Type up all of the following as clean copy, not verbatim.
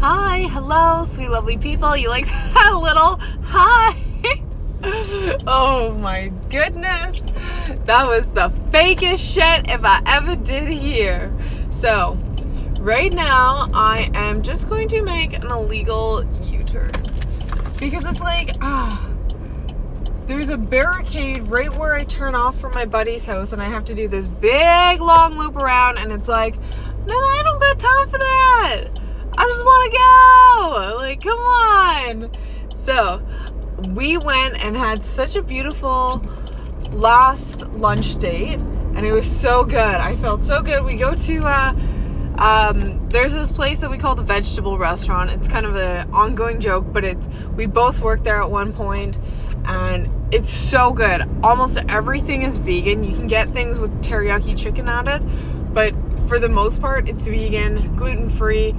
Hi, hello, sweet lovely people. You like that little hi? Oh my goodness. That was the fakest shit if I ever did hear. So, right now I am just going to make an illegal U-turn. Because it's like, there's a barricade right where I turn off from my buddy's house and I have to do this big long loop around, and it's like, no, I don't got time for that. I just want to go. Like, come on. So, we went and had such a beautiful last lunch date, and it was so good. I felt so good. We go to, there's this place that we call the Vegetable Restaurant. It's kind of an ongoing joke, but we both worked there at one point, and it's so good. Almost everything is vegan. You can get things with teriyaki chicken added, but for the most part, it's vegan, gluten-free,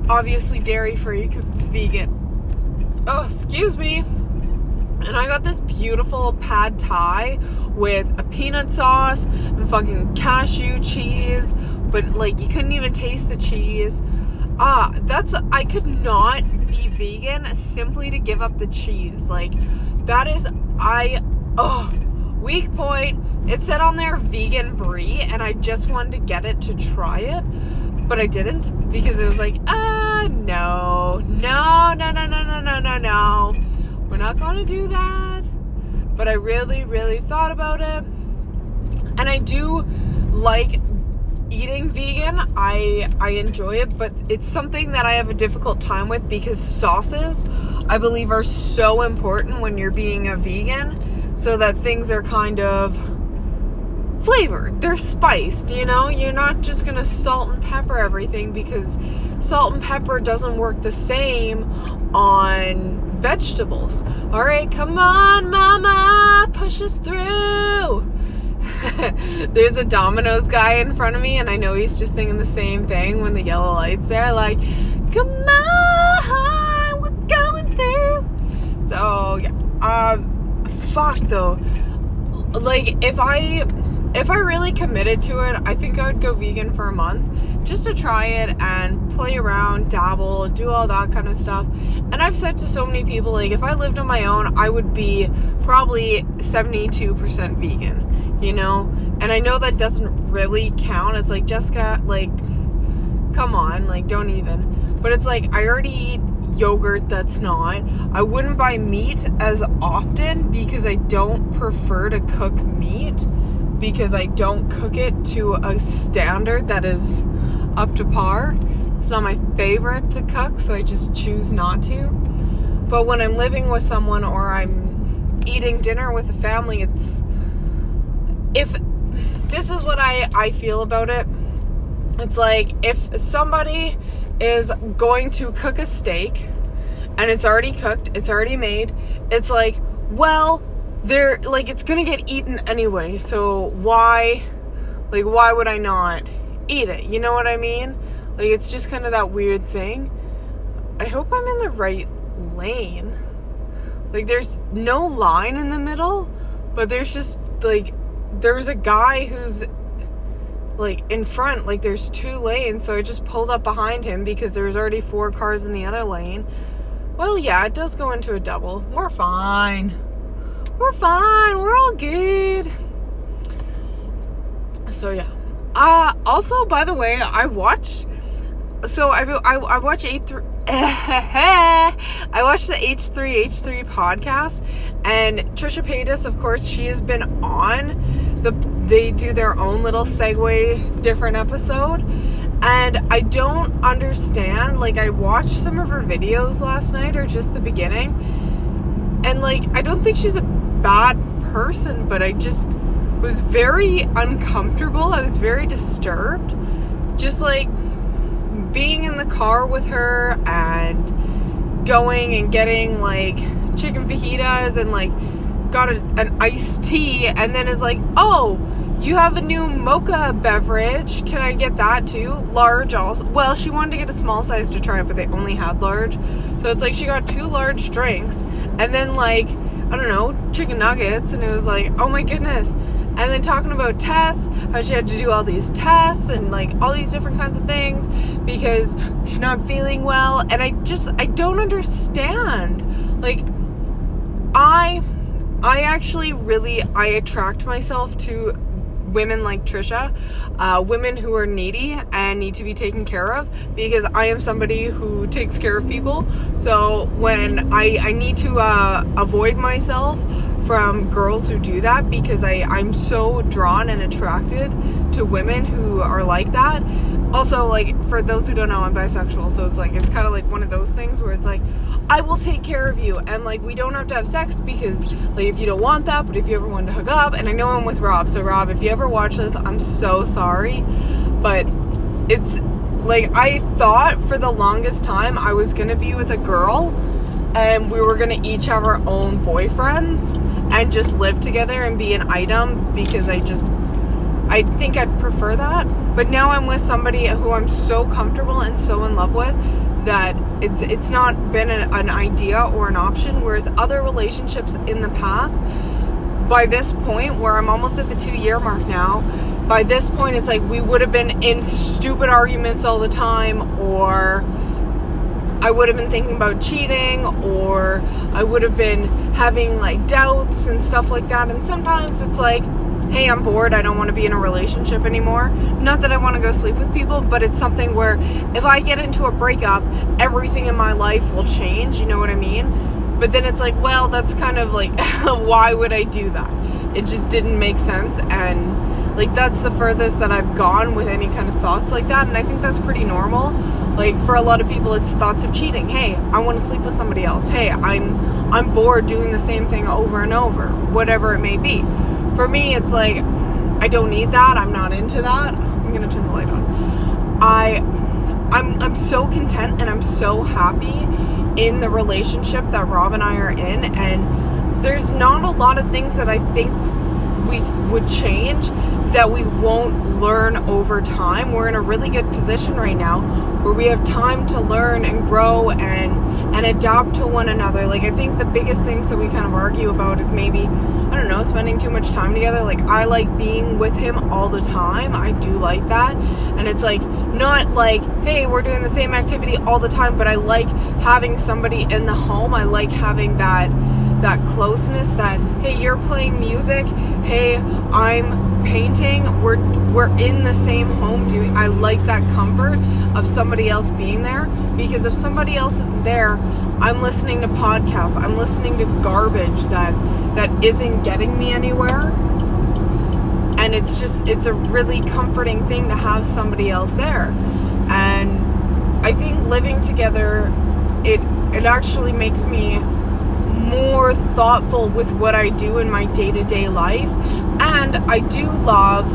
obviously dairy-free because it's vegan. Oh, excuse me. And I got this beautiful pad thai with a peanut sauce and fucking cashew cheese, but like you couldn't even taste the cheese. I could not be vegan simply to give up the cheese. Like, that is, weak point. It said on there vegan brie, and I just wanted to get it to try it, but I didn't because it was like, no. We're not going to do that. But I really, really thought about it. And I do like eating vegan. I enjoy it, but it's something that I have a difficult time with because sauces, I believe, are so important when you're being a vegan, so that things are kind of flavored. They're spiced, you know? You're not just gonna salt and pepper everything, because salt and pepper doesn't work the same on vegetables. All right, come on, mama, push us through. There's a Domino's guy in front of me, and I know he's just thinking the same thing when the yellow light's there, like, come on, we're going through. So yeah, fuck though. Like, if I really committed to it, I think I would go vegan for a month just to try it and play around, dabble, do all that kind of stuff. And I've said to so many people, like, if I lived on my own, I would be probably 72% vegan, you know? And I know that doesn't really count. It's like, Jessica, like, come on, like, don't even. But it's like, I already eat yogurt that's not. I wouldn't buy meat as often because I don't prefer to cook meat, because I don't cook it to a standard that is up to par. It's not my favorite to cook, so I just choose not to. But when I'm living with someone or I'm eating dinner with a family, if this is what I feel about it. It's like, if somebody is going to cook a steak and it's already cooked, it's already made, it's like, well, they're like, it's gonna get eaten anyway, so why would I not eat it? You know what I mean? Like, it's just kind of that weird thing. I hope I'm in the right lane. Like, there's no line in the middle, but there's just, like, there's a guy who's, like, in front. Like, there's 2 lanes, so I just pulled up behind him because there was already 4 cars in the other lane. Well, yeah, it does go into a double. We're fine. We're all good. So, yeah. Also, by the way, I watched the H3 podcast, and Trisha Paytas, of course, she has been on they do their own little segue different episode, and I don't understand. Like, I watched some of her videos last night, or just the beginning, and like, I don't think she's a bad person, but I just was very uncomfortable. I was very disturbed, just like being in the car with her and going and getting like chicken fajitas and like got an iced tea, and then is like, oh, you have a new mocha beverage, can I get that too? Large also. Well, she wanted to get a small size to try it, but they only had large, so it's like she got 2 large drinks, and then like, I don't know, chicken nuggets, and it was like, oh my goodness. And then talking about tests, how she had to do all these tests and like all these different kinds of things because she's not feeling well. And I don't understand. Like, I actually really, I attract myself to women like Trisha, women who are needy and need to be taken care of, because I am somebody who takes care of people. So when I need to avoid myself from girls who do that, because I'm so drawn and attracted to women who are like that. Also, like, for those who don't know, I'm bisexual, so it's like, it's kind of like one of those things where it's like, I will take care of you, and like, we don't have to have sex because, like, if you don't want that, but if you ever want to hook up, and I know I'm with Rob, so Rob, if you ever watch this, I'm so sorry, but it's like, I thought for the longest time I was gonna be with a girl, and we were gonna each have our own boyfriends, and just live together and be an item, because I think I'd prefer that. But now I'm with somebody who I'm so comfortable and so in love with that it's not been an idea or an option. Whereas other relationships in the past, by this point, where I'm almost at the 2-year mark now, by this point it's like we would have been in stupid arguments all the time, or I would have been thinking about cheating, or I would have been having like doubts and stuff like that. And sometimes it's like, hey, I'm bored, I don't want to be in a relationship anymore. Not that I want to go sleep with people, but it's something where if I get into a breakup, everything in my life will change, you know what I mean? But then it's like, well, that's kind of like, why would I do that? It just didn't make sense, and like, that's the furthest that I've gone with any kind of thoughts like that, and I think that's pretty normal. Like, for a lot of people, it's thoughts of cheating. Hey, I want to sleep with somebody else. Hey, I'm bored doing the same thing over and over, whatever it may be. For me, it's like, I don't need that. I'm not into that. I'm gonna turn the light on. I'm so content and I'm so happy in the relationship that Rob and I are in, and there's not a lot of things that I think we would change that we won't learn over time. We're in a really good position right now where we have time to learn and grow and adapt to one another. Like, I think the biggest things that we kind of argue about is maybe, I don't know, spending too much time together. Like, I like being with him all the time. I do like that. And it's like, not like, hey, we're doing the same activity all the time, but I like having somebody in the home. I like having that closeness, that, hey, you're playing music, hey, I'm painting, we're in the same home doing. I like that comfort of somebody else being there, because if somebody else isn't there, I'm listening to podcasts, I'm listening to garbage that isn't getting me anywhere. And it's a really comforting thing to have somebody else there. And I think living together, it actually makes me more thoughtful with what I do in my day-to-day life. And I do love,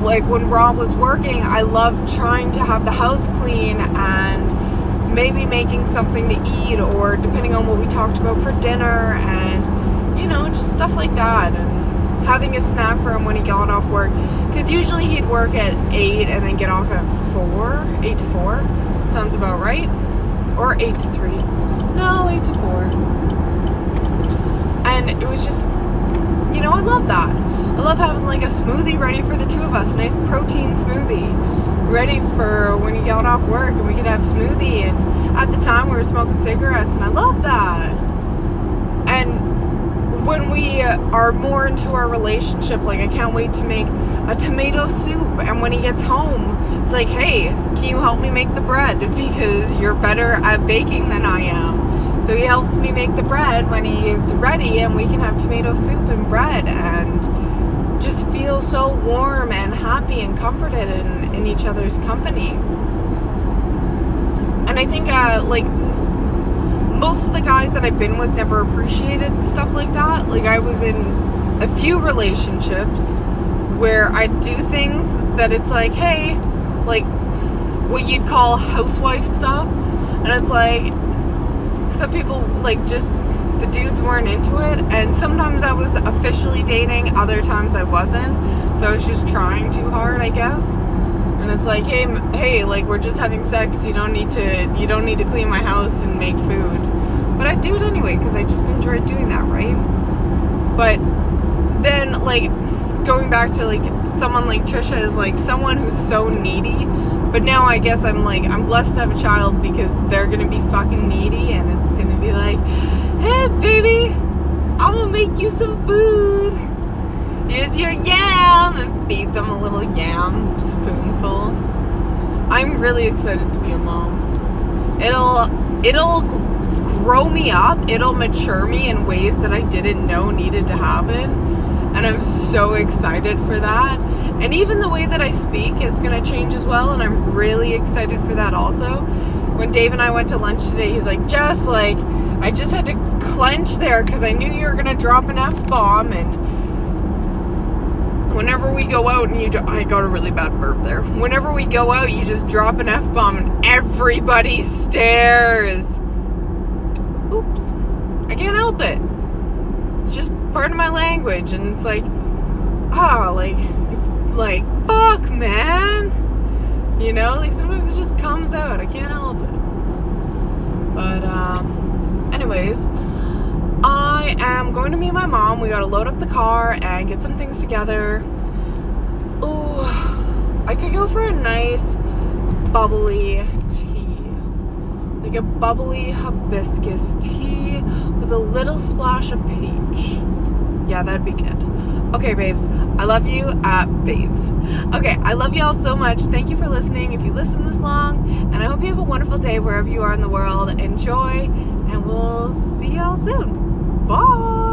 like, when Rob was working, I loved trying to have the house clean and maybe making something to eat, or depending on what we talked about for dinner, and, you know, just stuff like that, and having a snack for him when he got off work, because usually he'd work at 8 and then get off at 4, 8 to 4, sounds about right, or 8 to 3, no, 8 to 4. And it was just, you know, I love that. I love having like a smoothie ready for the two of us, a nice protein smoothie ready for when he got off work, and we could have smoothie. And at the time we were smoking cigarettes, and I love that. And when we are more into our relationship, like, I can't wait to make a tomato soup, and when he gets home, it's like, hey, can you help me make the bread, because you're better at baking than I am. So he helps me make the bread when he is ready, and we can have tomato soup and bread and just feel so warm and happy and comforted in each other's company. And I think like, most of the guys that I've been with never appreciated stuff like that. Like, I was in a few relationships where I do things that it's like, hey, like what you'd call housewife stuff, and it's like, some people, like, just, the dudes weren't into it, and sometimes I was officially dating, other times I wasn't, so I was just trying too hard, I guess. And it's like, hey, like, we're just having sex, you don't need to clean my house and make food. But I do it anyway, because I just enjoyed doing that, right? But then, like, going back to like someone like Trisha is like someone who's so needy, but now I guess I'm blessed to have a child because they're gonna be fucking needy, and it's gonna be like, hey baby, I'm gonna make you some food, here's your yam, and feed them a little yam spoonful. I'm really excited to be a mom. It'll grow me up, it'll mature me in ways that I didn't know needed to happen. And I'm so excited for that. And even the way that I speak is going to change as well. And I'm really excited for that also. When Dave and I went to lunch today, he's like, Jess, like, I just had to clench there because I knew you were going to drop an F-bomb. And whenever we go out and I got a really bad burp there. Whenever we go out, you just drop an F-bomb and everybody stares. Oops. I can't help it. It's just part of my language, and it's like, like fuck, man, you know, like sometimes it just comes out. I can't help it. But anyways, I am going to meet my mom. We gotta load up the car and get some things together. Ooh, I could go for a nice bubbly tea, like a bubbly hibiscus tea with a little splash of peach. Yeah, that'd be good. Okay, babes. I love you. Babes. Okay, I love y'all so much. Thank you for listening. If you listen this long, and I hope you have a wonderful day wherever you are in the world. Enjoy, and we'll see y'all soon. Bye.